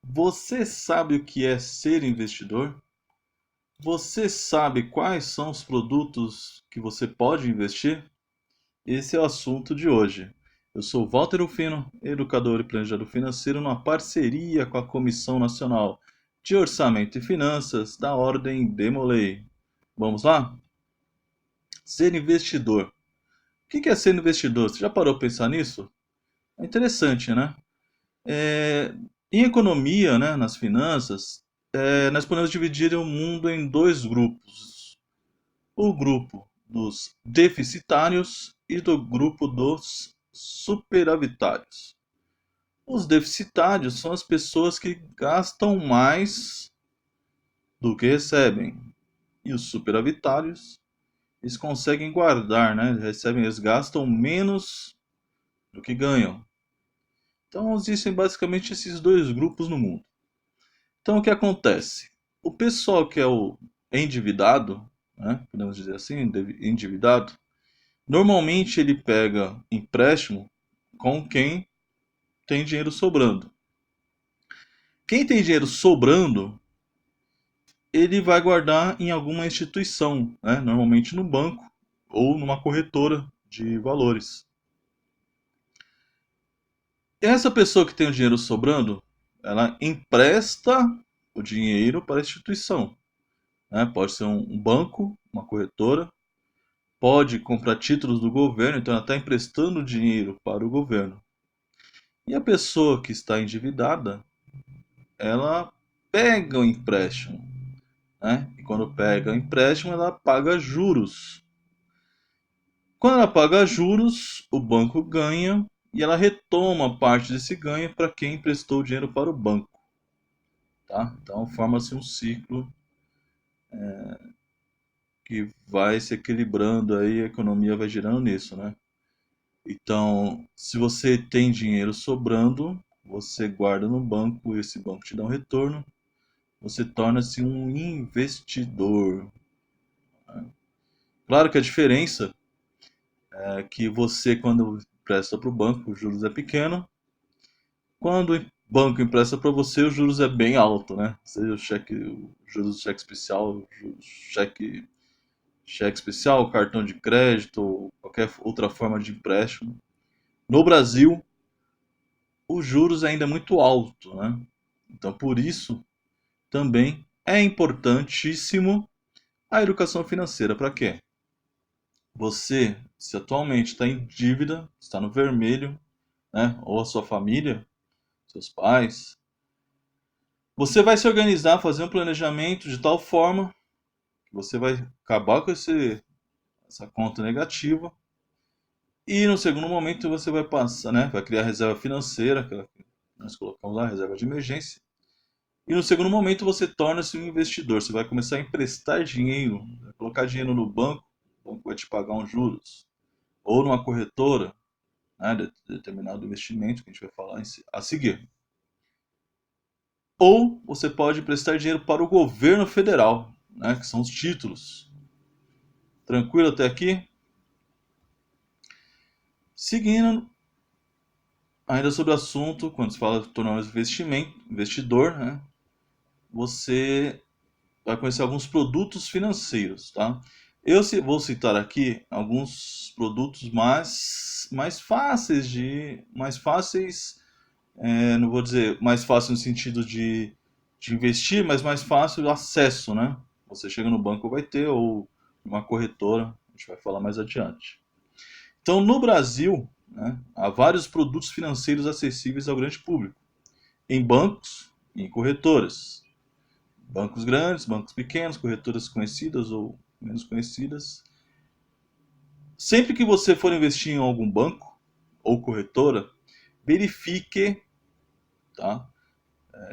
Você sabe o que é ser investidor? Você sabe quais são os produtos que você pode investir? Esse é o assunto de hoje. Eu sou Walter Rufino, educador e planejador financeiro, numa parceria com a Comissão Nacional de Orçamento e Finanças da Ordem Demolei. Vamos lá? Ser investidor. O que é ser investidor? Você já parou para pensar nisso? É interessante, né? É, Em economia, né, nas finanças, nós podemos dividir o mundo em dois grupos. O grupo dos deficitários e do grupo dos superavitários. Os deficitários são as pessoas que gastam mais do que recebem. E os superavitários, eles conseguem guardar, né? Eles gastam menos do que ganham. Então existem basicamente esses dois grupos no mundo. Então o que acontece? O pessoal que é o endividado, né, podemos dizer assim, endividado, normalmente ele pega empréstimo com quem tem dinheiro sobrando. Quem tem dinheiro sobrando, ele vai guardar em alguma instituição, né, normalmente no banco ou numa corretora de valores. Essa pessoa que tem o dinheiro sobrando, ela empresta o dinheiro para a instituição, né? Pode ser um banco, uma corretora, pode comprar títulos do governo, então ela está emprestando dinheiro para o governo. E a pessoa que está endividada, ela pega o empréstimo, né? E quando pega o empréstimo, ela paga juros. Quando ela paga juros, o banco ganha e ela retoma parte desse ganho para quem emprestou o dinheiro para o banco, tá? Então forma-se um ciclo que vai se equilibrando aí, a economia vai girando nisso, né? Então, se você tem dinheiro sobrando, você guarda no banco, esse banco te dá um retorno, você torna-se um investidor. Claro que a diferença é que você, quando empresta para o banco, os juros é pequeno, quando o banco empresta para você, os juros é bem alto, né? Seja o cheque, o juros do cheque especial, cheque especial, cartão de crédito ou qualquer outra forma de empréstimo. No Brasil, os juros ainda é muito alto, né? Então, por isso, também é importantíssimo a educação financeira. Para quê? Você, se atualmente está em dívida, está no vermelho, né? Ou a sua família, seus pais, você vai se organizar, fazer um planejamento de tal forma que você vai acabar com essa conta negativa e no segundo momento você vai passar, né? Vai criar reserva financeira, que nós colocamos lá, reserva de emergência. E no segundo momento você torna-se um investidor. Você vai começar a emprestar dinheiro, vai colocar dinheiro no banco, o banco vai te pagar uns juros. Ou numa corretora, né, de determinado investimento que a gente vai falar a seguir. Ou você pode emprestar dinheiro para o governo federal, né, que são os títulos. Tranquilo até aqui? Seguindo, ainda sobre o assunto, quando se fala de tornar um investidor, né, você vai conhecer alguns produtos financeiros, tá? Vou citar aqui alguns produtos mais fáceis, não vou dizer mais fácil no sentido de investir, mas mais fácil o acesso, né? Você chega no banco vai ter ou uma corretora, a gente vai falar mais adiante. Então, no Brasil, né, há vários produtos financeiros acessíveis ao grande público, em bancos e em corretoras. Bancos grandes, bancos pequenos, corretoras conhecidas ou menos conhecidas. Sempre que você for investir em algum banco ou corretora, verifique, tá?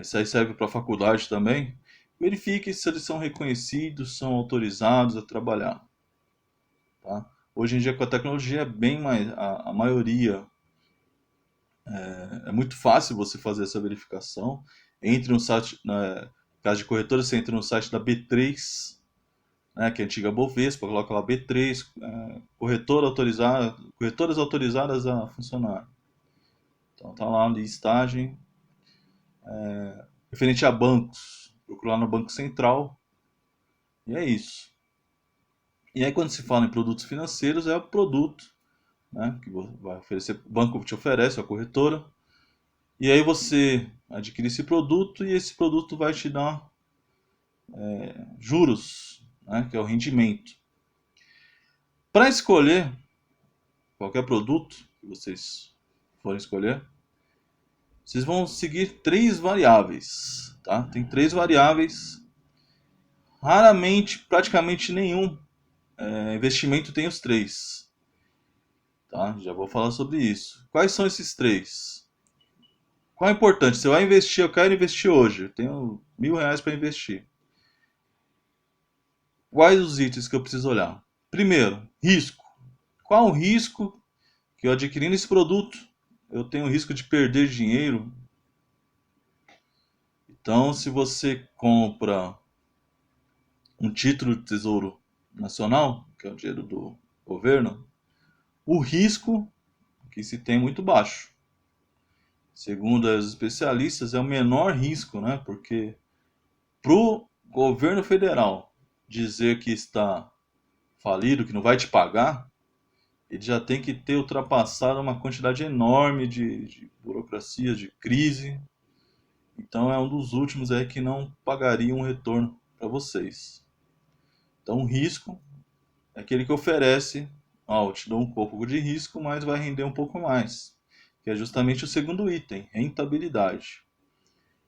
Isso aí serve para a faculdade também. Verifique se eles são reconhecidos, são autorizados a trabalhar, tá? Hoje em dia com a tecnologia é bem mais, a maioria é muito fácil você fazer essa verificação. Entre no site, no caso de corretora, você entra no site da B3, né, que é a antiga Bovespa, coloca lá B3, corretoras autorizadas a funcionar. Então tá lá listagem. Referente a bancos, procurar no Banco Central, e é isso. E aí quando se fala em produtos financeiros, é o produto, né, que vai oferecer, o banco te oferece, a corretora, e aí você adquire esse produto e esse produto vai te dar juros, né, que é o rendimento. Para escolher qualquer produto que vocês forem escolher, vocês vão seguir três variáveis, tá? Tem três variáveis. Raramente, praticamente nenhum investimento tem os três, tá? Já vou falar sobre isso. Quais são esses três? Qual é importante? Você vai investir, eu quero investir hoje, eu tenho R$ 1.000 para investir. Quais os itens que eu preciso olhar? Primeiro, risco. Qual o risco que eu adquirindo esse produto, eu tenho o risco de perder dinheiro? Então, se você compra um título de tesouro nacional, que é o dinheiro do governo, o risco que se tem é muito baixo. Segundo os especialistas, é o menor risco, né? Porque para o governo federal dizer que está falido, que não vai te pagar, ele já tem que ter ultrapassado uma quantidade enorme de burocracia, de crise. Então é um dos últimos aí que não pagaria um retorno para vocês. Então o risco é aquele que oferece, ó, eu te dou um pouco de risco, mas vai render um pouco mais, que é justamente o segundo item, rentabilidade.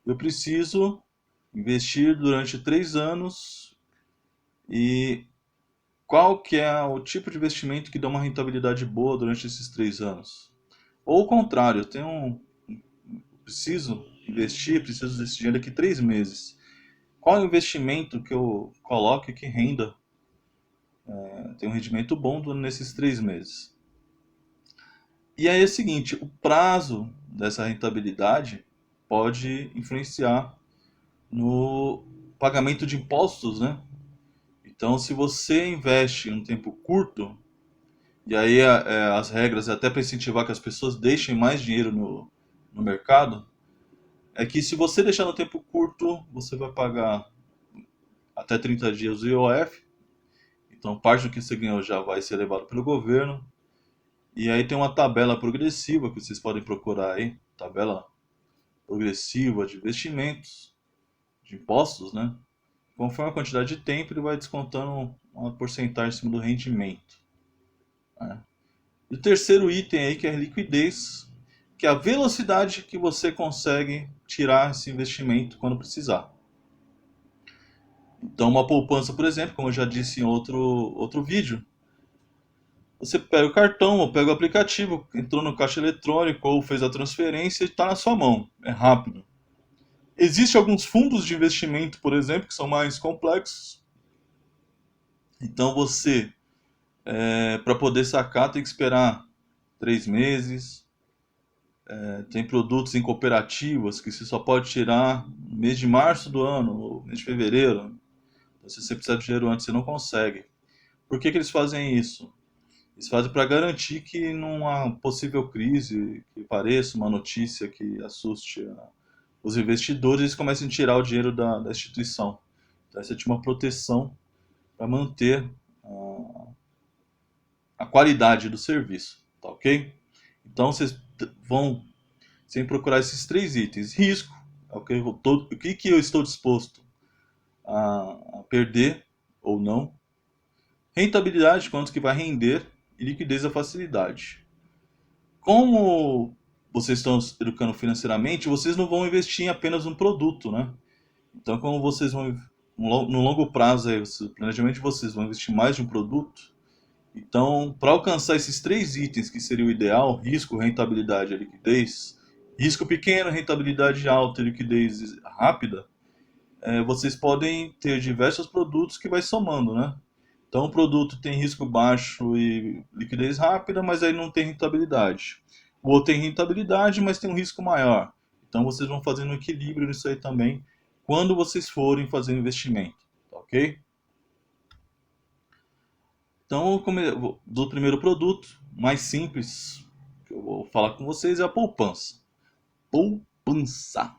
Eu preciso investir durante 3 anos e qual que é o tipo de investimento que dá uma rentabilidade boa durante esses 3 anos? Ou o contrário, preciso investir, preciso desse dinheiro daqui 3 meses. Qual é o investimento que eu coloque que renda, tem um rendimento bom nesses 3 meses? E aí é o seguinte, o prazo dessa rentabilidade pode influenciar no pagamento de impostos, né? Então, se você investe em um tempo curto, e aí as regras, até para incentivar que as pessoas deixem mais dinheiro no mercado, é que se você deixar no tempo curto, você vai pagar até 30 dias o IOF, então parte do que você ganhou já vai ser levado pelo governo, e aí tem uma tabela progressiva que vocês podem procurar aí, tabela progressiva de investimentos, de impostos, né? Conforme a quantidade de tempo, ele vai descontando uma porcentagem em cima do rendimento, né? E o terceiro item aí, que é a liquidez, que é a velocidade que você consegue tirar esse investimento quando precisar. Então, uma poupança, por exemplo, como eu já disse em outro vídeo, você pega o cartão ou pega o aplicativo, entrou no caixa eletrônico ou fez a transferência e está na sua mão. É rápido. Existem alguns fundos de investimento, por exemplo, que são mais complexos. Então você, para poder sacar, tem que esperar 3 meses. Tem produtos em cooperativas que você só pode tirar no mês de março do ano, ou mês de fevereiro. Então, se você precisar de dinheiro antes, você não consegue. Por que eles fazem isso? Eles fazem para garantir que numa possível crise que pareça, uma notícia que assuste os investidores, eles comecem a tirar o dinheiro da instituição. Então, você tinha uma proteção para manter a qualidade do serviço, tá ok? Então, vocês vão sem procurar esses três itens. Risco, o que eu estou disposto a perder ou não. Rentabilidade, quanto que vai render. E liquidez, a facilidade. Como vocês estão educando financeiramente, vocês não vão investir em apenas um produto, né? Então, como vocês vão, no longo prazo, aí, o planejamento de vocês vão investir mais de um produto. Então, para alcançar esses três itens, que seria o ideal, risco, rentabilidade e liquidez, risco pequeno, rentabilidade alta e liquidez rápida, vocês podem ter diversos produtos que vai somando, né? Então, o produto tem risco baixo e liquidez rápida, mas aí não tem rentabilidade. O outro tem rentabilidade, mas tem um risco maior. Então, vocês vão fazendo um equilíbrio nisso aí também, quando vocês forem fazer investimento, tá ok? Então, do primeiro produto, mais simples, que eu vou falar com vocês, é a poupança. Poupança.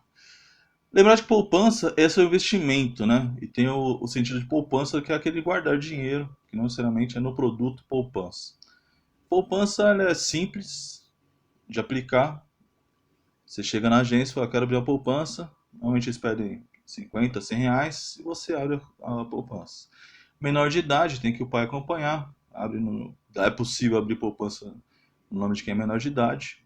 Lembrar de poupança é seu investimento, né? E tem o sentido de poupança, que é aquele guardar dinheiro, que não necessariamente é no produto poupança. Poupança ela é simples de aplicar. Você chega na agência e fala, quero abrir a poupança. Normalmente eles pedem 50, 100 reais e você abre a poupança. Menor de idade, tem que o pai acompanhar. É possível abrir poupança no nome de quem é menor de idade.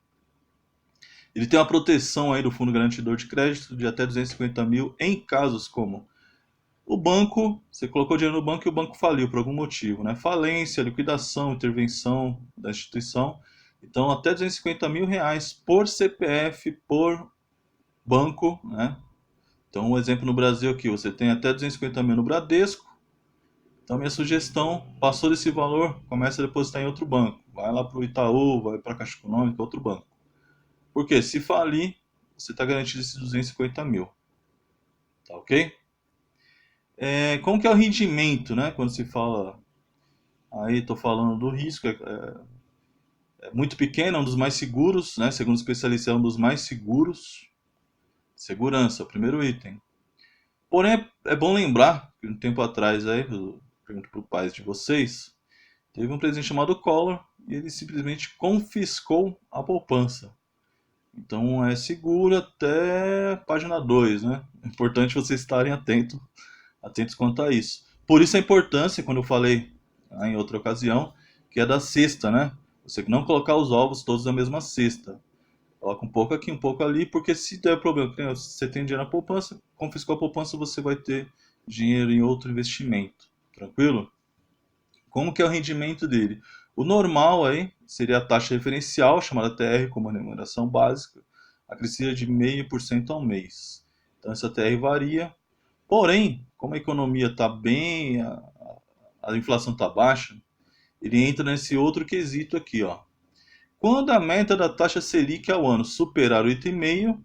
Ele tem uma proteção aí do Fundo Garantidor de Crédito de até 250 mil em casos como o banco, você colocou dinheiro no banco e o banco faliu por algum motivo, né? Falência, liquidação, intervenção da instituição. Então, até 250 mil reais por CPF, por banco, né? Então, um exemplo no Brasil aqui, você tem até 250 mil no Bradesco. Então, minha sugestão, passou desse valor, começa a depositar em outro banco. Vai lá para o Itaú, vai para a Caixa Econômica, outro banco. Porque se falir, você está garantido esses 250 mil. Tá ok? Como que é o rendimento, né? Quando se fala, aí estou falando do risco, é muito pequeno, é um dos mais seguros, né? Segundo especialistas, é um dos mais seguros. Segurança, o primeiro item. Porém, é bom lembrar que um tempo atrás, aí, eu pergunto para os pais de vocês, teve um presidente chamado Collor e ele simplesmente confiscou a poupança. Então é seguro até página 2, né? É importante vocês estarem atentos quanto a isso. Por isso a importância, quando eu falei em outra ocasião, que é da cesta, né? Você não colocar os ovos todos na mesma cesta. Coloca um pouco aqui, um pouco ali, porque se der problema, você tem dinheiro na poupança, confiscou a poupança, você vai ter dinheiro em outro investimento. Tranquilo? Como que é o rendimento dele? O normal aí seria a taxa referencial, chamada TR, como remuneração básica, acrescida de 0,5% ao mês. Então essa TR varia. Porém, como a economia está bem, a inflação está baixa, ele entra nesse outro quesito aqui, ó. Quando a meta da taxa Selic ao ano superar 8,5%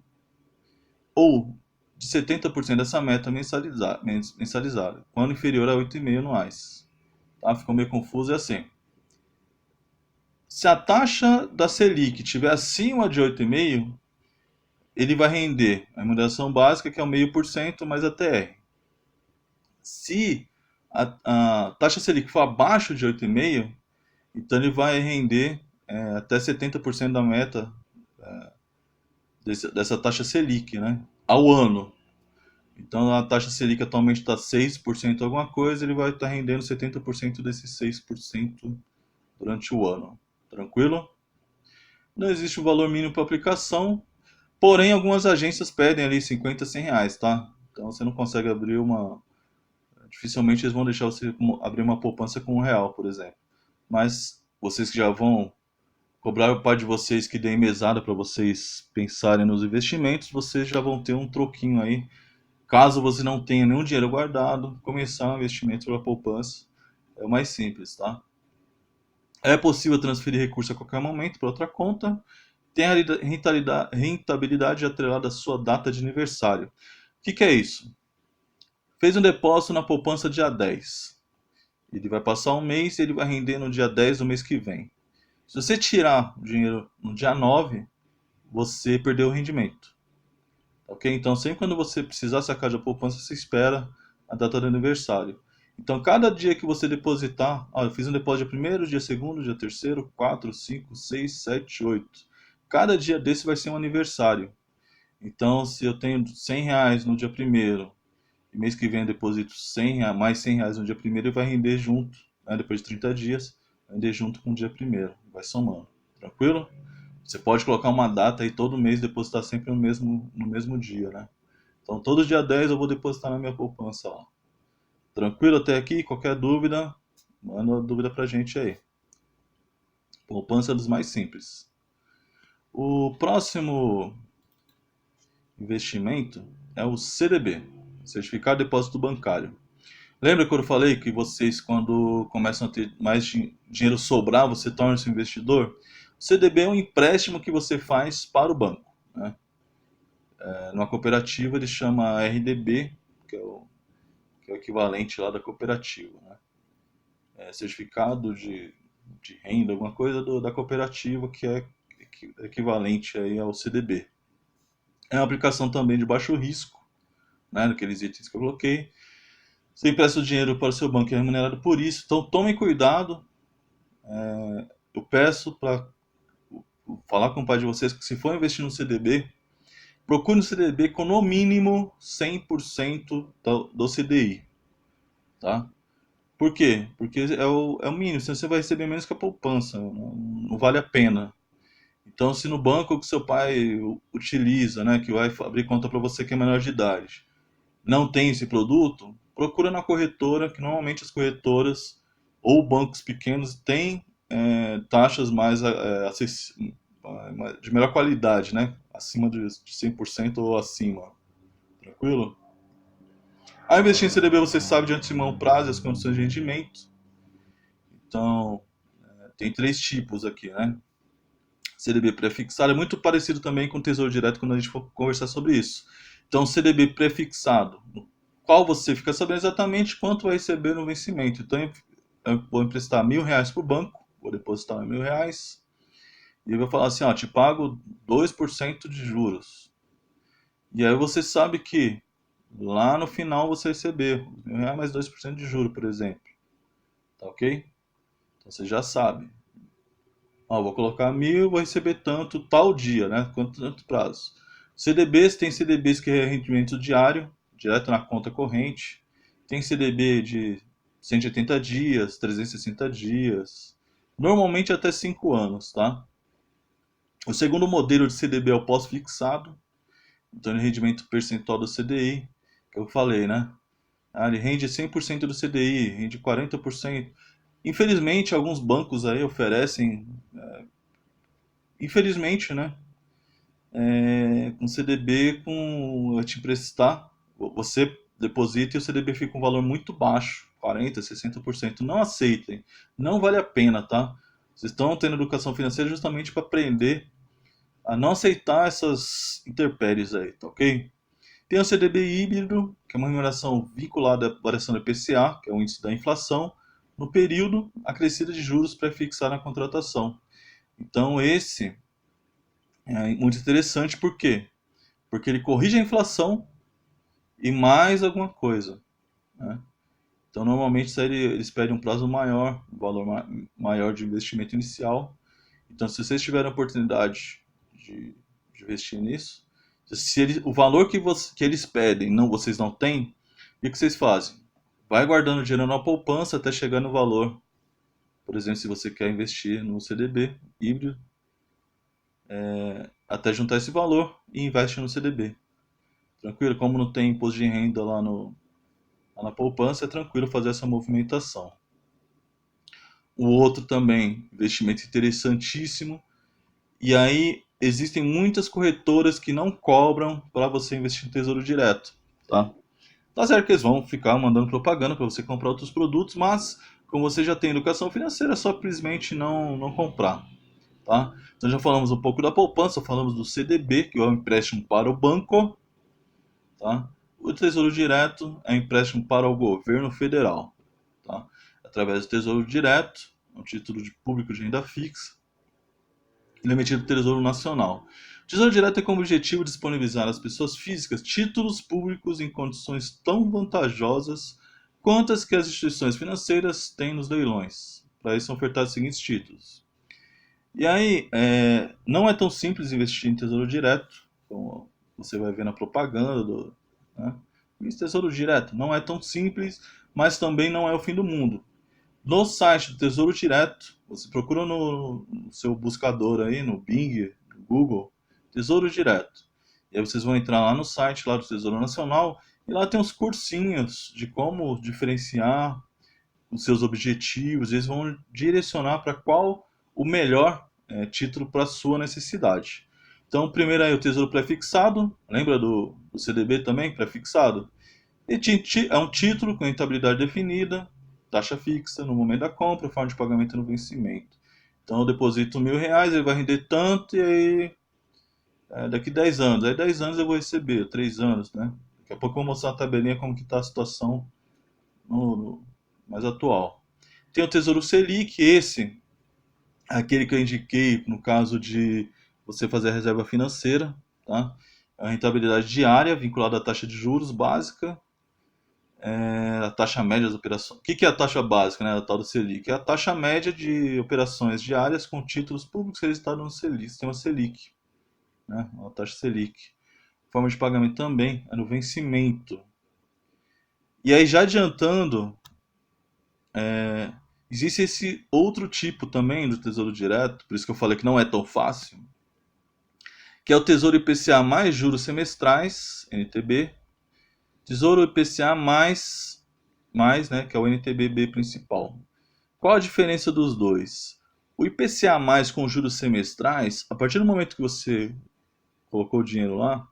ou de 70% dessa meta mensalizada, quando inferior a 8,5 anuais. Tá? Ficou meio confuso, é assim. Se a taxa da Selic estiver acima de 8,5%, ele vai render a remuneração básica, que é o 0,5% mais a TR. Se a taxa Selic for abaixo de 8,5%, então ele vai render até 70% da meta dessa taxa Selic, né? Ao ano. Então a taxa Selic atualmente está 6% alguma coisa, ele vai estar rendendo 70% desses 6% durante o ano. Tranquilo? Não existe um valor mínimo para aplicação, porém algumas agências pedem ali 50, 100 reais, tá? Então você não consegue abrir uma. Dificilmente eles vão deixar você abrir uma poupança com R$ 1, por exemplo. Mas vocês que já vão cobrar o pai de vocês que deem mesada para vocês pensarem nos investimentos, vocês já vão ter um troquinho aí. Caso você não tenha nenhum dinheiro guardado, começar um investimento pela poupança é o mais simples, tá? É possível transferir recurso a qualquer momento para outra conta. Tem a rentabilidade atrelada à sua data de aniversário. O que é isso? Fez um depósito na poupança dia 10. Ele vai passar um mês e ele vai render no dia 10 do mês que vem. Se você tirar o dinheiro no dia 9, você perdeu o rendimento. Ok? Então, sempre quando você precisar sacar da poupança, você espera a data do aniversário. Então, cada dia que você depositar, eu fiz um depósito dia primeiro, dia segundo, dia terceiro, 4, 5, 6, 7, 8. Cada dia desse vai ser um aniversário. Então, se eu tenho 100 reais no dia primeiro, e mês que vem eu deposito 100 reais, mais 100 reais no dia primeiro, ele vai render junto, né, depois de 30 dias, vai render junto com o dia primeiro, vai somando. Tranquilo? Você pode colocar uma data e todo mês depositar sempre no mesmo dia, né? Então, todo dia 10 eu vou depositar na minha poupança lá. Tranquilo até aqui? Qualquer dúvida, manda uma dúvida pra gente aí. Poupança é dos mais simples. O próximo investimento é o CDB, Certificado de Depósito Bancário. Lembra que eu falei que vocês, quando começam a ter mais dinheiro sobrar, você torna-se um investidor? O CDB é um empréstimo que você faz para o banco, né? Numa cooperativa ele chama RDB, que é o equivalente lá da cooperativa, né? Certificado de renda, alguma coisa da cooperativa que é equivalente aí ao CDB. É uma aplicação também de baixo risco, né, naqueles itens que eu coloquei. Você empresta o dinheiro para o seu banco e é remunerado por isso. Então tomem cuidado. Eu peço para falar com o pai de vocês que se for investir no CDB, procure um CDB com no mínimo 100% do CDI, tá? Por quê? Porque é o mínimo, senão você vai receber menos que a poupança, não vale a pena. Então, se no banco que seu pai utiliza, né, que vai abrir conta para você que é menor de idade, não tem esse produto, procura na corretora, que normalmente as corretoras ou bancos pequenos têm taxas mais de melhor qualidade, né? Acima de 100% ou acima. Tranquilo? Ao investir em CDB, você sabe de antemão o prazo e as condições de rendimento. Então, tem três tipos aqui, né? CDB pré-fixado é muito parecido também com o Tesouro Direto quando a gente for conversar sobre isso. Então, CDB pré-fixado, no qual você fica sabendo exatamente quanto vai receber no vencimento. Então, eu vou emprestar R$ 1.000 para o banco, vou depositar R$ 1.000, e ele vai falar assim, ó, te pago 2% de juros. E aí você sabe que lá no final você receber R$ 1.000 mais 2% de juros, por exemplo. Tá ok? Então você já sabe. Ó, vou colocar 1.000, vou receber tanto tal dia, né? Tanto prazo. CDBs, tem CDBs que é rendimento diário, direto na conta corrente. Tem CDB de 180 dias, 360 dias. Normalmente até 5 anos, tá? O segundo modelo de CDB é o pós-fixado. Então, ele rendimento percentual do CDI, que eu falei, né? Ele rende 100% do CDI, rende 40%. Infelizmente, alguns bancos aí oferecem, infelizmente, né? Com CDB eu te emprestar, você deposita e o CDB fica um valor muito baixo, 40%, 60%. Não aceitem, não vale a pena, tá? Vocês estão tendo educação financeira justamente para aprender a não aceitar essas intempéries aí, tá ok? Tem o CDB híbrido, que é uma remuneração vinculada à variação do IPCA, que é o índice da inflação, no período acrescida de juros pré-fixada na contratação. Então, esse é muito interessante, por quê? Porque ele corrige a inflação e mais alguma coisa, né? Então, normalmente, isso aí eles pedem um prazo maior, um valor maior de investimento inicial. Então, se vocês tiverem a oportunidade de investir nisso, se o valor que eles pedem vocês não têm, o que vocês fazem? Vai guardando dinheiro na poupança até chegar no valor. Por exemplo, se você quer investir no CDB híbrido, até juntar esse valor e investe no CDB. Tranquilo? Como não tem imposto de renda lá na poupança, é tranquilo fazer essa movimentação. O outro também, investimento interessantíssimo. E aí existem muitas corretoras que não cobram para você investir em Tesouro Direto, tá? Tá certo que eles vão ficar mandando propaganda para você comprar outros produtos, mas como você já tem educação financeira, é só simplesmente não comprar, tá? Então já falamos um pouco da poupança, falamos do CDB, que é o empréstimo para o banco, tá? O Tesouro Direto é empréstimo para o governo federal, tá? Através do Tesouro Direto, um título de público de renda fixa, ele é emitido pelo Tesouro Nacional. O Tesouro Direto tem como objetivo disponibilizar às pessoas físicas títulos públicos em condições tão vantajosas quanto as que as instituições financeiras têm nos leilões. Para isso são ofertados os seguintes títulos. E aí, não é tão simples investir em Tesouro Direto, como você vai ver na propaganda né? Tesouro Direto não é tão simples, mas também não é o fim do mundo. No site do Tesouro Direto, você procura no seu buscador aí, no Bing, no Google, Tesouro Direto. E aí vocês vão entrar lá no site lá do Tesouro Nacional e lá tem uns cursinhos de como diferenciar os seus objetivos. Eles vão direcionar para qual o melhor título para a sua necessidade. Então, primeiro aí o Tesouro Prefixado, lembra do CDB também, prefixado? É um título com rentabilidade definida, taxa fixa no momento da compra, forma de pagamento no vencimento. Então eu deposito R$ 1.000, ele vai render tanto, e aí daqui 10 anos. Aí 10 anos eu vou receber, 3 anos, né? Daqui a pouco eu vou mostrar a tabelinha como que está a situação mais atual. Tem o Tesouro Selic, esse é aquele que eu indiquei no caso de você fazer a reserva financeira, tá? A rentabilidade diária vinculada à taxa de juros básica, a taxa média das operações. O que é a taxa básica, né? A tal do Selic? É a taxa média de operações diárias com títulos públicos registrados no Selic, sistema Selic, né? A taxa Selic. Forma de pagamento também é no vencimento. E aí, já adiantando, existe esse outro tipo também do Tesouro Direto, por isso que eu falei que não é tão fácil, que é o Tesouro IPCA mais juros semestrais, NTB, Tesouro IPCA mais, né, que é o NTB-B principal. Qual a diferença dos dois? O IPCA mais com juros semestrais, a partir do momento que você colocou o dinheiro lá,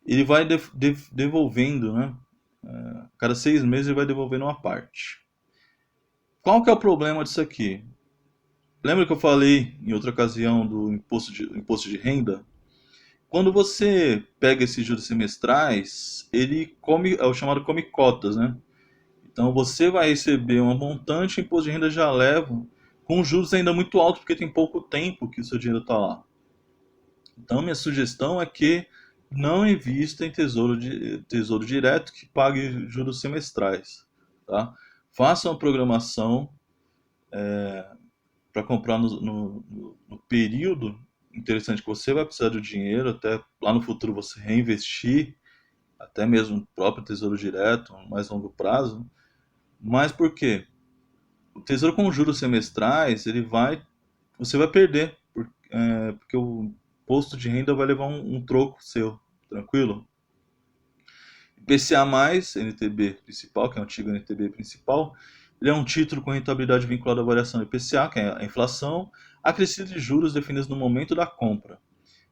ele vai devolvendo, né? Cada 6 meses ele vai devolvendo uma parte. Qual que é o problema disso aqui? Lembra que eu falei em outra ocasião do imposto de renda? Quando você pega esses juros semestrais, ele come, é o chamado come cotas, né? Então você vai receber um montante, o imposto de renda já leva, com juros ainda muito altos, porque tem pouco tempo que o seu dinheiro está lá. Então minha sugestão é que não invista em tesouro direto que pague juros semestrais, tá? Faça uma programação para comprar no período interessante que você vai precisar do dinheiro, até lá no futuro você reinvestir, até mesmo no próprio tesouro direto, a mais longo prazo. Mas por quê? O tesouro com juros semestrais, você vai perder, porque o imposto de renda vai levar um troco seu, tranquilo? IPCA+, NTB principal, que é o antigo NTB principal, ele é um título com rentabilidade vinculada à variação do IPCA, que é a inflação, acrescido de juros definidos no momento da compra.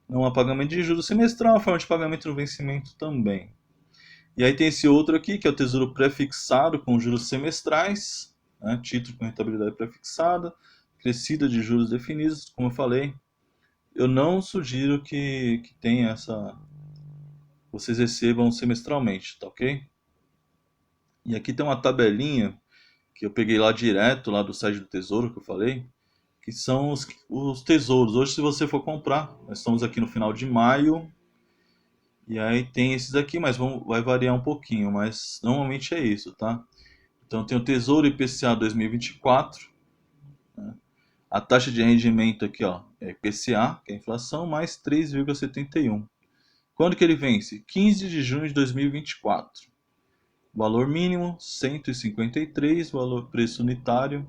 Não há pagamento de juros semestral, forma de pagamento no vencimento também. E aí tem esse outro aqui, que é o tesouro pré-fixado com juros semestrais, né, título com rentabilidade pré-fixada, crescida de juros definidos, como eu falei. Eu não sugiro que tenha vocês recebam semestralmente, tá ok? E aqui tem uma tabelinha que eu peguei lá direto, lá do site do Tesouro, que eu falei, que são os tesouros. Hoje, se você for comprar, nós estamos aqui no final de maio, e aí tem esses aqui, mas vai variar um pouquinho, mas normalmente é isso, tá? Então tem o Tesouro IPCA 2024, né? A taxa de rendimento aqui, ó, é IPCA, que é a inflação, mais 3,71. Quando que ele vence? 15 de junho de 2024. Valor mínimo 153, valor preço unitário.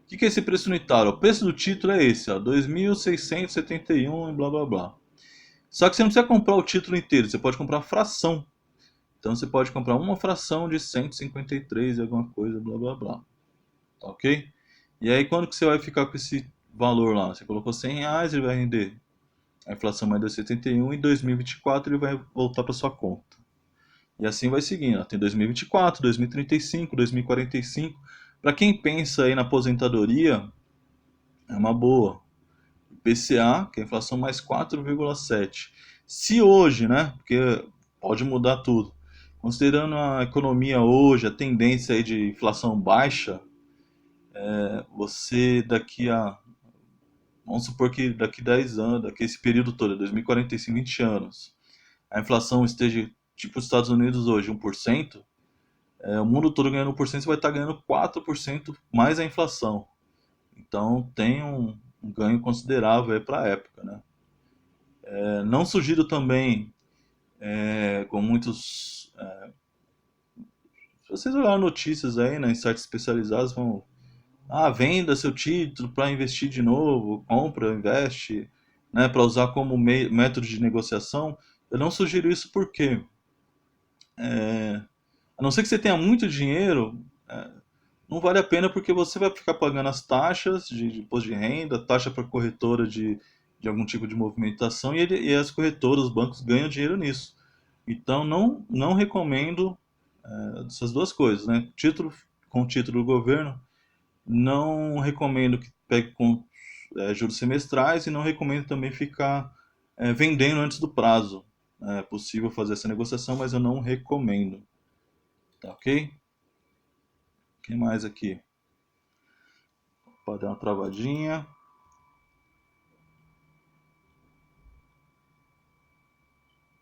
O que é esse preço unitário? O preço do título é esse, ó, 2.671 e blá blá blá. Só que você não precisa comprar o título inteiro, você pode comprar a fração. Então você pode comprar uma fração de 153 e alguma coisa, blá blá blá. Tá ok? E aí quando que você vai ficar com esse valor lá? Você colocou R$ 100, ele vai render a inflação mais 2,71 e em 2024 ele vai voltar para sua conta. E assim vai seguindo. Tem 2024, 2035, 2045. Para quem pensa aí na aposentadoria, é uma boa. IPCA, que é a inflação mais 4,7. Se hoje, né? Porque pode mudar tudo. Considerando a economia hoje, a tendência aí de inflação baixa, você daqui a. Vamos supor que daqui a 10 anos, daqui a esse período todo, 2045, 20 anos, a inflação esteja tipo os Estados Unidos hoje, 1%, o mundo todo ganhando 1%, você vai estar ganhando 4% mais a inflação. Então tem um ganho considerável para a época, né? Não sugiro também, com muitos. Se vocês olharem notícias aí, né, em sites especializados, vão. Ah, venda seu título para investir de novo, compra, investe, né, para usar como método de negociação. Eu não sugiro isso porque, a não ser que você tenha muito dinheiro, não vale a pena porque você vai ficar pagando as taxas de imposto de renda, taxa para corretora de algum tipo de movimentação e as corretoras, os bancos ganham dinheiro nisso. Então não recomendo essas duas coisas, né? Com título do governo, não recomendo que pegue com juros semestrais e não recomendo também ficar vendendo antes do prazo. É possível fazer essa negociação, mas eu não recomendo. Tá ok? O que mais aqui? Pode dar uma travadinha.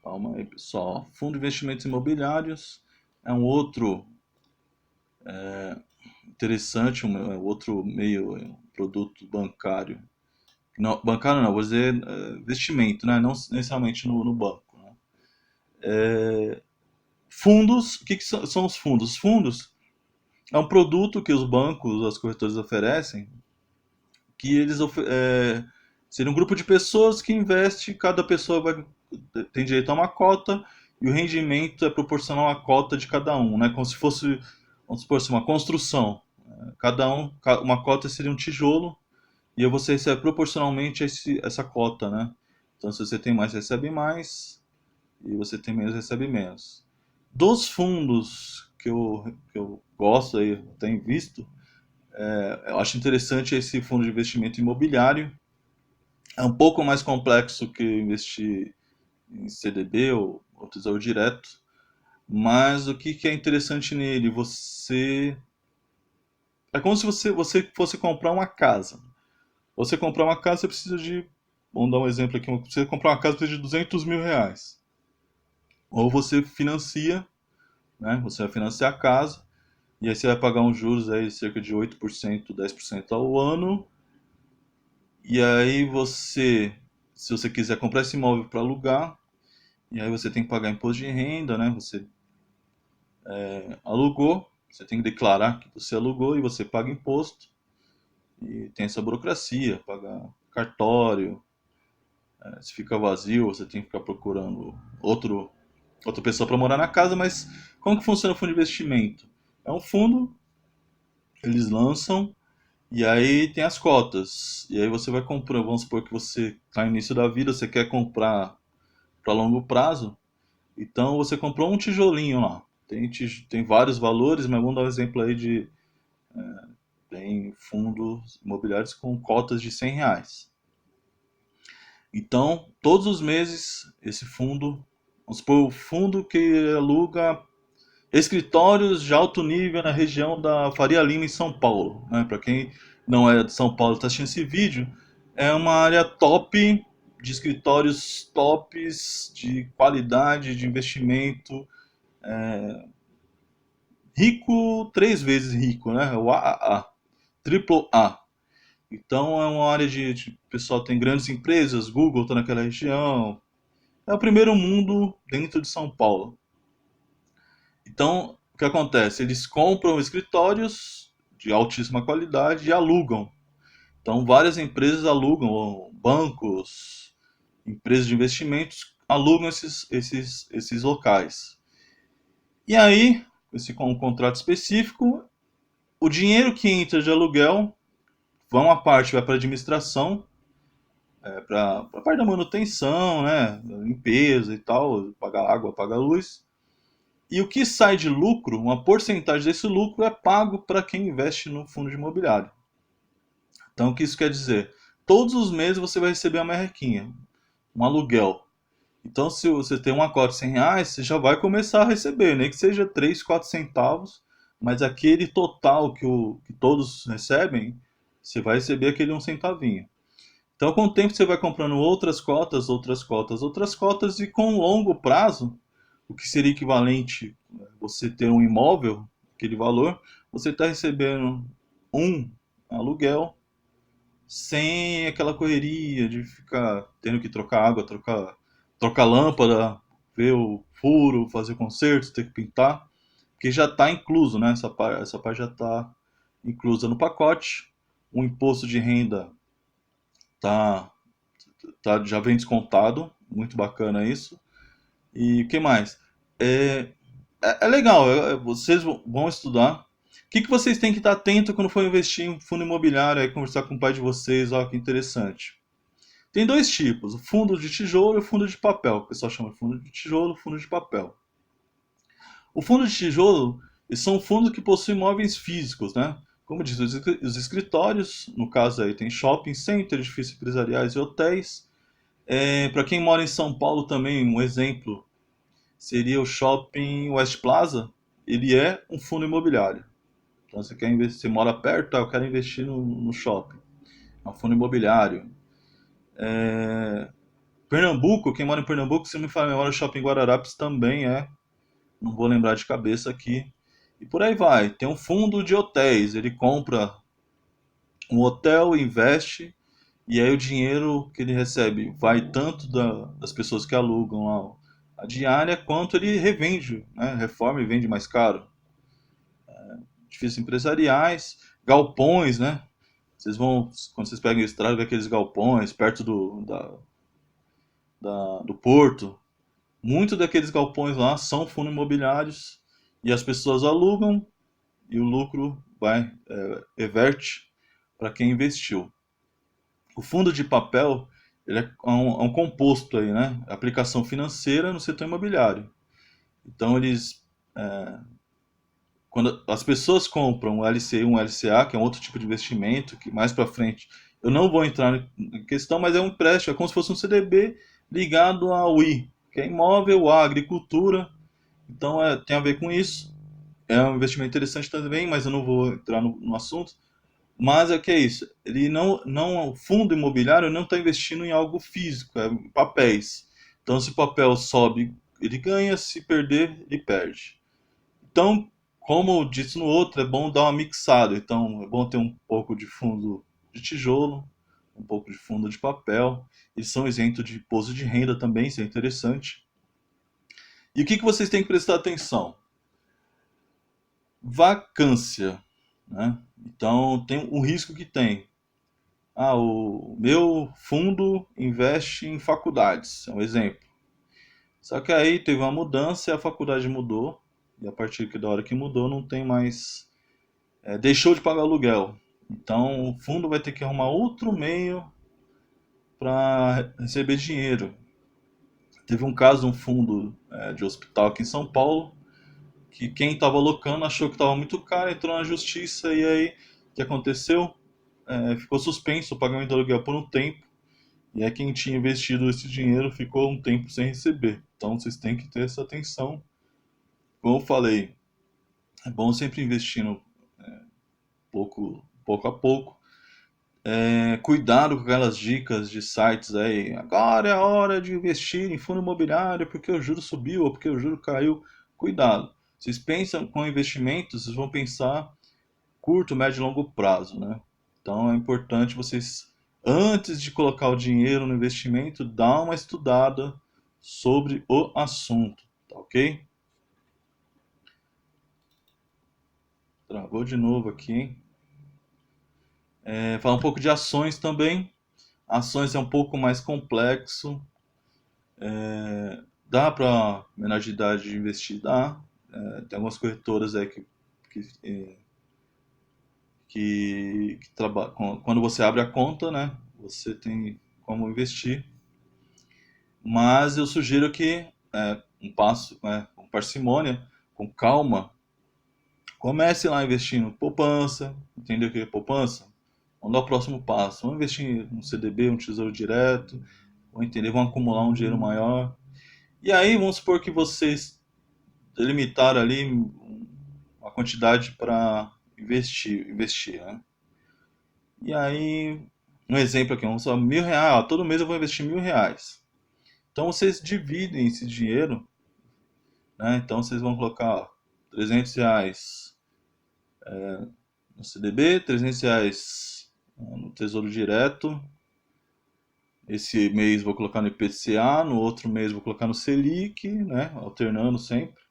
Calma aí, pessoal. Fundo de investimentos imobiliários é um outro interessante, um outro meio, um produto bancário. Não, bancário não, vou dizer investimento, né? Não necessariamente no banco, né? Fundos, o que são os fundos? Os fundos é um produto que os bancos, as corretoras oferecem, que seria um grupo de pessoas que investe, cada pessoa tem direito a uma cota e o rendimento é proporcional à cota de cada um, né? Como se fosse, vamos supor assim, uma construção. Uma cota seria um tijolo e aí você recebe proporcionalmente essa cota, né? Então, se você tem mais, recebe mais, e você tem menos, recebe menos. Dos fundos que eu gosto aí, tenho visto, eu acho interessante esse fundo de investimento imobiliário. É um pouco mais complexo que investir em CDB ou Tesouro Direto, mas o que é interessante nele? É como se você fosse comprar uma casa. Você comprar uma casa, você precisa de. Vamos dar um exemplo aqui. Você comprar uma casa precisa de R$ 200 mil. Ou você financia, né? Você vai financiar a casa, e aí você vai pagar uns juros aí cerca de 8%, 10% ao ano. E aí se você quiser comprar esse imóvel para alugar, e aí você tem que pagar imposto de renda, né? Você alugou, você tem que declarar que você alugou e você paga imposto. E tem essa burocracia, pagar cartório, se fica vazio, você tem que ficar procurando outra pessoa para morar na casa, mas como que funciona o fundo de investimento? É um fundo, eles lançam e aí tem as cotas. E aí você vai comprando, vamos supor que você está no início da vida, você quer comprar para longo prazo, então você comprou um tijolinho lá. Tem vários valores, mas vamos dar um exemplo aí de tem fundos imobiliários com cotas de R$ 100. Então, todos os meses, esse fundo, vamos supor, o fundo que aluga escritórios de alto nível na região da Faria Lima, em São Paulo. Né? Para quem não é de São Paulo e está assistindo esse vídeo, é uma área top de escritórios tops, de qualidade, de investimento, rico, três vezes rico, né? O AAA, triple A. Então é uma área de pessoal tem grandes empresas, Google está naquela região. É o primeiro mundo dentro de São Paulo. Então, o que acontece? Eles compram escritórios de altíssima qualidade e alugam. Então, várias empresas alugam, bancos, empresas de investimentos alugam esses locais. E aí, com um contrato específico, o dinheiro que entra de aluguel, uma parte vai para a administração, para a parte da manutenção, né, limpeza e tal, pagar água, pagar luz. E o que sai de lucro, uma porcentagem desse lucro é pago para quem investe no fundo de imobiliário. Então, o que isso quer dizer? Todos os meses você vai receber uma merrequinha, um aluguel. Então, se você tem uma cota de R$ 100, você já vai começar a receber, nem que seja 3, 4 centavos, mas aquele total que todos recebem, você vai receber aquele um centavinho. Então, com o tempo, você vai comprando outras cotas, outras cotas, outras cotas, e com longo prazo, o que seria equivalente a você ter um imóvel, aquele valor, você está recebendo um aluguel sem aquela correria de ficar tendo que trocar água, trocar lâmpada, ver o furo, fazer consertos, ter que pintar, porque já está incluso, né? Essa parte já está inclusa no pacote. O imposto de renda tá, já vem descontado, muito bacana isso. E o que mais? É, é legal, vocês vão estudar. O que vocês têm que estar atento quando for investir em fundo imobiliário, aí conversar com o pai de vocês, ó, que interessante. Tem dois tipos, o fundo de tijolo e o fundo de papel. O pessoal chama de fundo de tijolo e fundo de papel. O fundo de tijolo são fundos que possuem imóveis físicos, né? Como diz, os escritórios, no caso aí tem shopping center, edifícios empresariais e hotéis. Para quem mora em São Paulo também, um exemplo seria o Shopping West Plaza. Ele é um fundo imobiliário. Então você quer investir, você mora perto, eu quero investir no shopping. É um fundo imobiliário. Pernambuco, quem mora em Pernambuco, se não me falar a memória, o Shopping Guararapes também é, não vou lembrar de cabeça aqui. E por aí vai. Tem um fundo de hotéis, ele compra um hotel, investe, e aí o dinheiro que ele recebe vai tanto das pessoas que alugam lá a diária, quanto ele revende, né? Reforma e vende mais caro. Edifícios empresariais, galpões, né? Vocês vão, quando vocês pegam o estrada, vê aqueles galpões perto do porto. Muitos daqueles galpões lá são fundos imobiliários e as pessoas alugam e o lucro vai, reverte para quem investiu. O fundo de papel ele é um composto aí, né? Aplicação financeira no setor imobiliário. Então eles, quando as pessoas compram um LCI, um LCA, que é um outro tipo de investimento, que mais para frente eu não vou entrar em questão, mas é um empréstimo, é como se fosse um CDB ligado ao I, que é imóvel, a agricultura. Então tem a ver com isso. É um investimento interessante também, mas eu não vou entrar no assunto. Mas é que é isso. Ele não, o fundo imobiliário não está investindo em algo físico, é em papéis. Então, se o papel sobe, ele ganha, se perder, ele perde. Então, como eu disse no outro, é bom dar uma mixada. Então, é bom ter um pouco de fundo de tijolo, um pouco de fundo de papel. Eles são isentos de imposto de renda também, isso é interessante. E o que vocês têm que prestar atenção? Vacância, né? Então, tem um risco que tem. Ah, o meu fundo investe em faculdades, é um exemplo. Só que aí teve uma mudança e a faculdade mudou, e a partir da hora que mudou não tem mais, deixou de pagar aluguel. Então o fundo vai ter que arrumar outro meio para receber dinheiro. Teve um caso de um fundo de hospital aqui em São Paulo, que quem estava alocando achou que estava muito caro, entrou na justiça e aí o que aconteceu? Ficou suspenso o pagamento do aluguel por um tempo. E aí quem tinha investido esse dinheiro ficou um tempo sem receber. Então vocês têm que ter essa atenção. Como eu falei, é bom sempre investindo pouco a pouco. Cuidado com aquelas dicas de sites aí. Agora é a hora de investir em fundo imobiliário porque o juro subiu ou porque o juro caiu. Cuidado. Vocês pensam com investimentos, vocês vão pensar curto, médio e longo prazo, né? Então é importante vocês, antes de colocar o dinheiro no investimento, dar uma estudada sobre o assunto, tá ok? Travou de novo aqui, hein? Falar um pouco de ações também. Ações é um pouco mais complexo. Dá para menor de idade investir? Dá. Tem algumas corretoras aí que trabalham. Quando você abre a conta, né? Você tem como investir. Mas eu sugiro que um passo, com parcimônia, com calma, comece lá investindo poupança, entendeu o que é poupança? Vamos dar o próximo passo, vamos investir em um CDB, um tesouro direto, ou entender, vamos acumular um dinheiro maior. E aí vamos supor que vocês delimitaram ali uma quantidade para investir, né? E aí, um exemplo aqui, vamos falar R$ 1.000, ó, todo mês eu vou investir R$ 1.000. Então vocês dividem esse dinheiro, né? Então vocês vão colocar ó, R$ 300 no CDB, R$ 300 no Tesouro Direto. Esse mês vou colocar no IPCA, no outro mês vou colocar no Selic, né? Alternando sempre.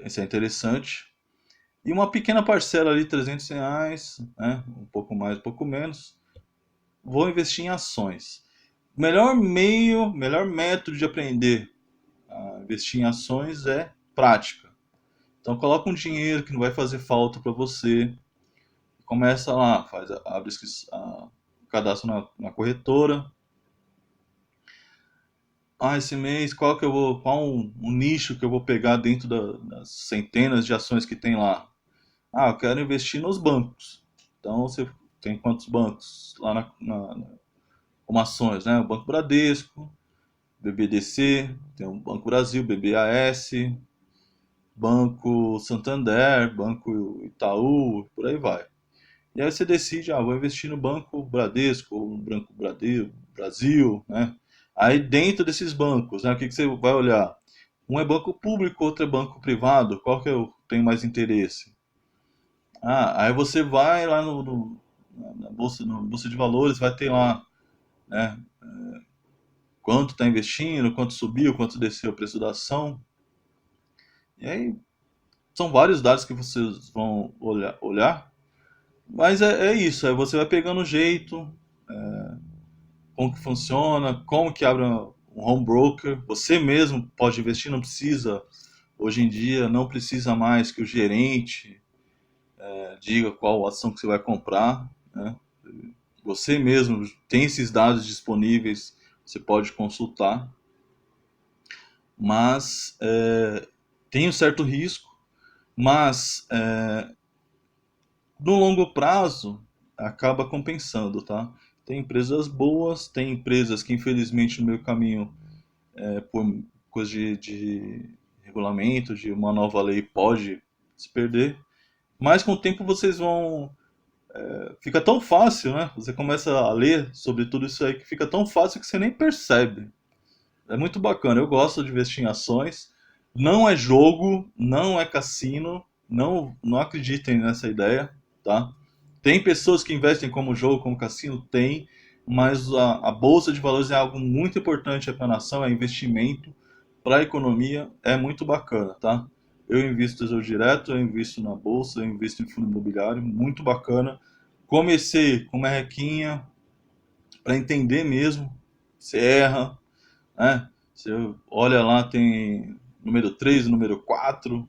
Isso é interessante. E uma pequena parcela ali, R$ 300, né? Um pouco mais, um pouco menos. Vou investir em ações. O melhor meio, melhor método de aprender a investir em ações é prática. Então coloca um dinheiro que não vai fazer falta para você. Começa lá, abre o cadastro na corretora. Ah, esse mês qual um nicho que eu vou pegar dentro das centenas de ações que tem lá? Ah, eu quero investir nos bancos. Então você tem quantos bancos lá como ações, né? O Banco Bradesco, BBDC, tem o Banco Brasil, BBAS, Banco Santander, Banco Itaú, por aí vai. E aí você decide, vou investir no Banco Bradesco, ou no Banco Brasil, né? Aí dentro desses bancos, né, o que que você vai olhar? Um é banco público, outro é banco privado. Qual que eu tenho mais interesse? Aí você vai lá na bolsa de valores, vai ter lá, né, quanto está investindo, quanto subiu, quanto desceu o preço da ação. E aí são vários dados que vocês vão olhar, mas é isso, aí você vai pegando o jeito, como que funciona, como que abre um home broker. Você mesmo pode investir, não precisa, hoje em dia, não precisa mais que o gerente diga qual ação que você vai comprar, né? Você mesmo tem esses dados disponíveis, você pode consultar, mas tem um certo risco, mas no longo prazo acaba compensando, tá? Tem empresas boas, tem empresas que infelizmente no meio caminho, por coisa de regulamento, de uma nova lei, pode se perder, mas com o tempo vocês vão. Fica tão fácil, né? Você começa a ler sobre tudo isso aí que fica tão fácil que você nem percebe. É muito bacana. Eu gosto de investir em ações. Não é jogo, não é cassino. Não acreditem nessa ideia, tá? Tem pessoas que investem como jogo, como cassino, tem, mas a bolsa de valores é algo muito importante para a nação, é investimento para a economia, é muito bacana, tá? Eu invisto no tesouro direto, eu invisto na bolsa, eu invisto em fundo imobiliário, muito bacana. Comecei com uma requinha para entender mesmo, você erra, né? Você olha lá, tem número 3, número 4,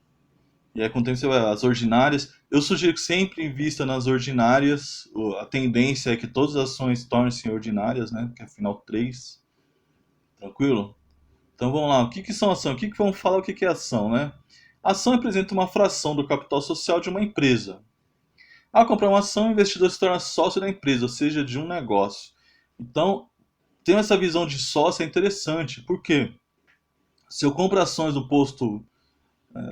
e aí com o tempo você vai, as ordinárias. Eu sugiro que sempre invista nas ordinárias. A tendência é que todas as ações tornem-se ordinárias, né? Que é afinal 3. Tranquilo? Então vamos lá. O que que são ação? O que que vamos falar o que que é ação, né? A ação representa uma fração do capital social de uma empresa. Ao comprar uma ação, o investidor se torna sócio da empresa, ou seja, de um negócio. Então, ter essa visão de sócio é interessante. Por quê? Se eu compro ações do posto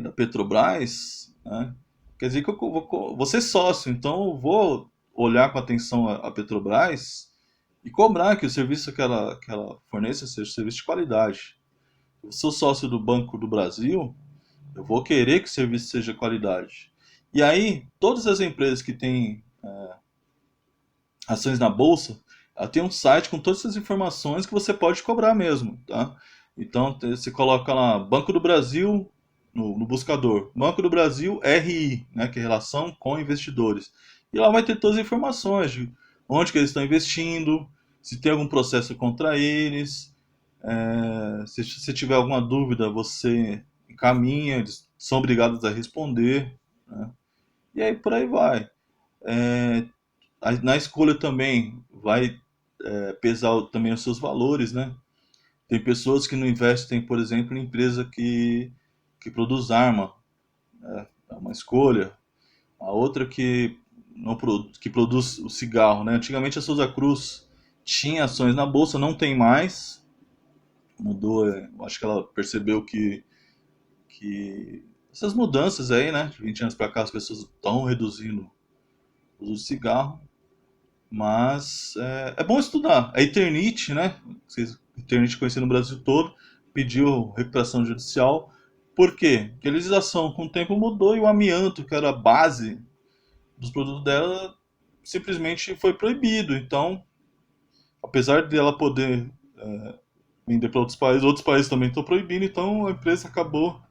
da Petrobras, né, quer dizer que eu vou ser sócio, então eu vou olhar com atenção a Petrobras e cobrar que o serviço que ela forneça seja serviço de qualidade. Eu sou sócio do Banco do Brasil, eu vou querer que o serviço seja de qualidade. E aí, todas as empresas que têm ações na bolsa, ela tem um site com todas essas informações que você pode cobrar mesmo, tá? Então você coloca lá Banco do Brasil no buscador, Banco do Brasil RI, né, que é relação com investidores. E lá vai ter todas as informações de onde que eles estão investindo, se tem algum processo contra eles, se você tiver alguma dúvida, você encaminha, eles são obrigados a responder, né? E aí por aí vai. É, na escolha também vai pesar também os seus valores, né? Tem pessoas que não investem, por exemplo, em empresa que produz arma, é uma escolha. A outra que não que produz o cigarro, né? Antigamente a Souza Cruz tinha ações na bolsa, não tem mais. Mudou, acho que ela percebeu que essas mudanças aí, né? De 20 anos para cá as pessoas estão reduzindo o uso de cigarro. Mas é bom estudar. A Eternit, né? Eternit conhecida no Brasil todo, pediu recuperação judicial. Por quê? Porque a legislação com o tempo mudou e o amianto, que era a base dos produtos dela, simplesmente foi proibido. Então, apesar de ela poder vender para outros países também estão proibindo, então a empresa acabou,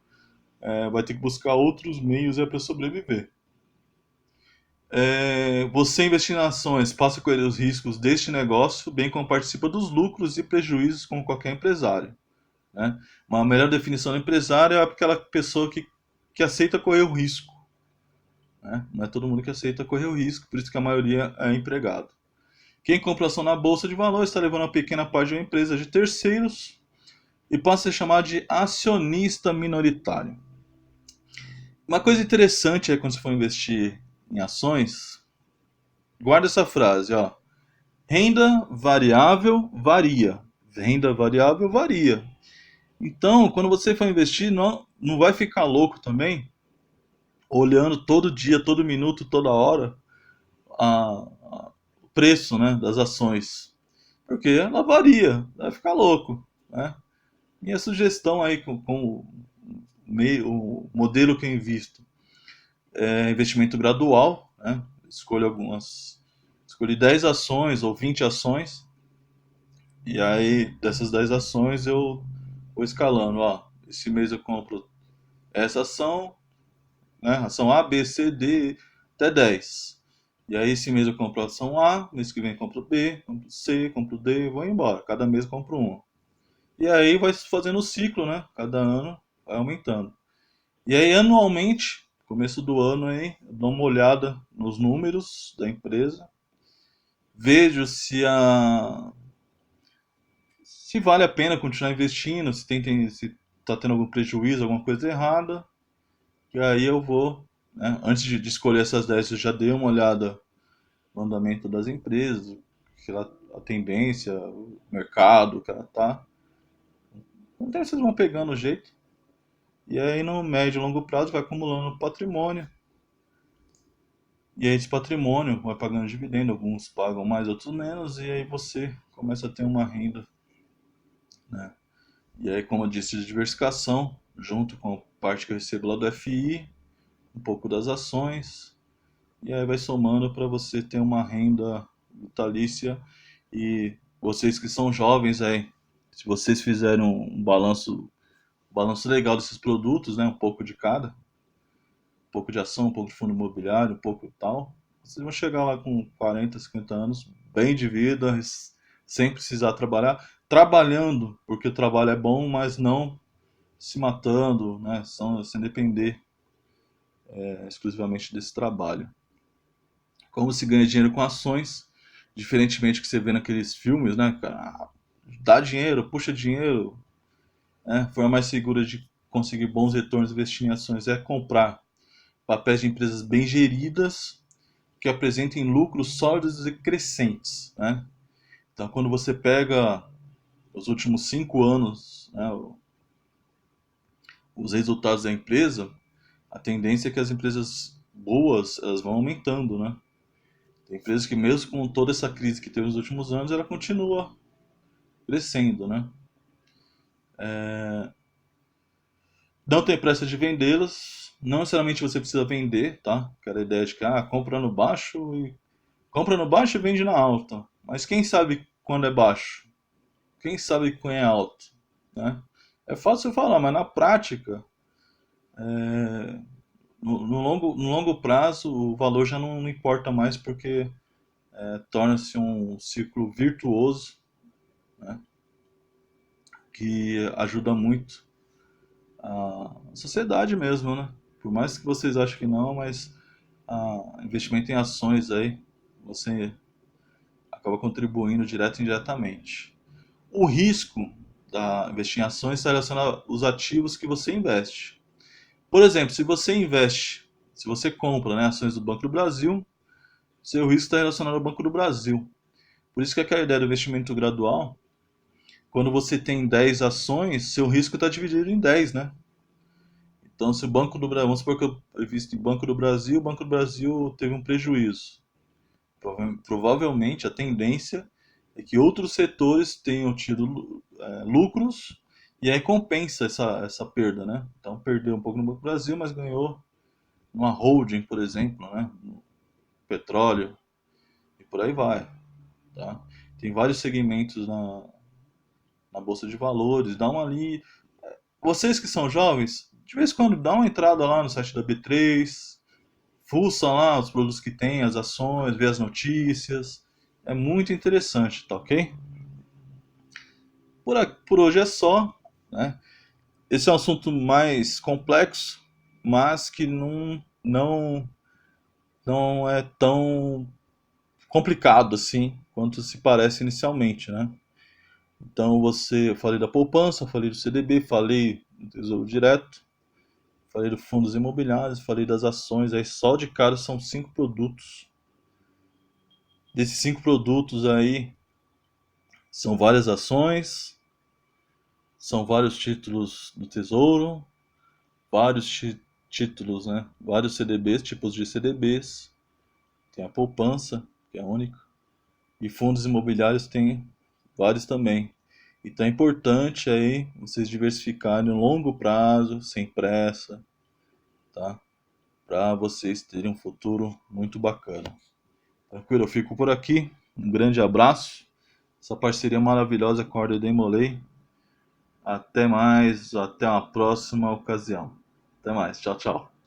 vai ter que buscar outros meios para sobreviver. Você investir em ações passa a correr os riscos deste negócio, bem como participa dos lucros e prejuízos como qualquer empresário, né? Uma melhor definição de empresário é aquela pessoa que aceita correr o risco, né? Não é todo mundo que aceita correr o risco, por isso que a maioria é empregado. Quem compra ação na bolsa de valores está levando uma pequena parte de uma empresa de terceiros e passa a ser chamado de acionista minoritário. Uma coisa interessante é quando você for investir em ações, guarda essa frase, ó. Renda variável varia. Renda variável varia. Então, quando você for investir, não vai ficar louco também, olhando todo dia, todo minuto, toda hora, o preço, né, das ações. Porque ela varia, vai ficar louco, né? Minha sugestão aí com o modelo que eu invisto é investimento gradual, né? Escolhi 10 ações ou 20 ações, e aí dessas 10 ações eu vou escalando, ó, esse mês eu compro essa ação, né? Ação A, B, C, D, até 10. E aí esse mês eu compro a ação A, mês que vem eu compro B, compro C, compro D e vou embora. Cada mês eu compro um. E aí vai fazendo o ciclo, né? Cada ano vai aumentando. E aí anualmente, começo do ano aí, eu dou uma olhada nos números da empresa, vejo se vale a pena continuar investindo, se tá tendo algum prejuízo, alguma coisa errada. E aí eu vou, né, antes de escolher essas 10, eu já dei uma olhada no andamento das empresas, a tendência, o mercado que ela tá. Então vocês vão pegando o jeito. E aí no médio e longo prazo vai acumulando patrimônio. E aí esse patrimônio vai pagando dividendo, alguns pagam mais, outros menos, e aí você começa a ter uma renda, né? E aí, como eu disse, de diversificação, junto com a parte que eu recebo lá do FI, um pouco das ações, e aí vai somando para você ter uma renda vitalícia. E vocês que são jovens aí, se vocês fizerem um balanço legal desses produtos, né, um pouco de cada, um pouco de ação, um pouco de fundo imobiliário, um pouco tal, vocês vão chegar lá com 40, 50 anos, bem de vida, sem precisar trabalhar, trabalhando, porque o trabalho é bom, mas não se matando, né, sem depender exclusivamente desse trabalho. Como se ganha dinheiro com ações, diferentemente do que você vê naqueles filmes, né? Dá dinheiro, puxa dinheiro, né? A forma mais segura de conseguir bons retornos investindo em ações é comprar papéis de empresas bem geridas que apresentem lucros sólidos e crescentes, né? Então, quando você pega os últimos 5 anos, né, os resultados da empresa, a tendência é que as empresas boas elas vão aumentando, né? Tem empresas que mesmo com toda essa crise que teve nos últimos anos, ela continua crescendo, né? Não tem pressa de vendê-las, não necessariamente você precisa vender, tá? Aquela ideia de que compra no baixo e vende na alta. Mas quem sabe quando é baixo? Quem sabe quando é alto, né? É fácil falar, mas na prática, no longo prazo, o valor já não importa mais porque torna-se um ciclo virtuoso, né? Que ajuda muito a sociedade mesmo, né? Por mais que vocês achem que não, mas investimento em ações aí, você acaba contribuindo direto e indiretamente. O risco da investir em ações está relacionado aos ativos que você investe. Por exemplo, se você compra, né, ações do Banco do Brasil, seu risco está relacionado ao Banco do Brasil. Por isso que aquela ideia do investimento gradual, quando você tem 10 ações, seu risco está dividido em 10, né? Então, se o Banco do Brasil, vamos supor que eu invisto em Banco do Brasil, o Banco do Brasil teve um prejuízo. Provavelmente a tendência é que outros setores tenham tido lucros e aí compensa essa perda, né? Então, perdeu um pouco no Banco do Brasil, mas ganhou numa holding, por exemplo, né? No petróleo e por aí vai, tá? Tem vários segmentos na Bolsa de Valores, dá uma ali. Vocês que são jovens, de vez em quando dá uma entrada lá no site da B3, fuça lá os produtos que tem, as ações, vê as notícias. É muito interessante, tá ok? Por hoje é só, né? Esse é um assunto mais complexo, mas que não é tão complicado assim quanto se parece inicialmente, né? Então eu falei da poupança, falei do CDB, falei do Tesouro Direto, falei dos fundos imobiliários, falei das ações, aí só de cara são 5 produtos. Desses 5 produtos aí, são várias ações, são vários títulos do Tesouro, vários títulos, né? Vários CDBs, tipos de CDBs. Tem a poupança, que é única. E fundos imobiliários tem vários também. Então é importante aí vocês diversificarem no longo prazo, sem pressa, tá? Para vocês terem um futuro muito bacana. Tranquilo? Eu fico por aqui. Um grande abraço. Essa parceria maravilhosa com a Ordem da Imolei. Até mais, até uma próxima ocasião. Até mais, tchau, tchau.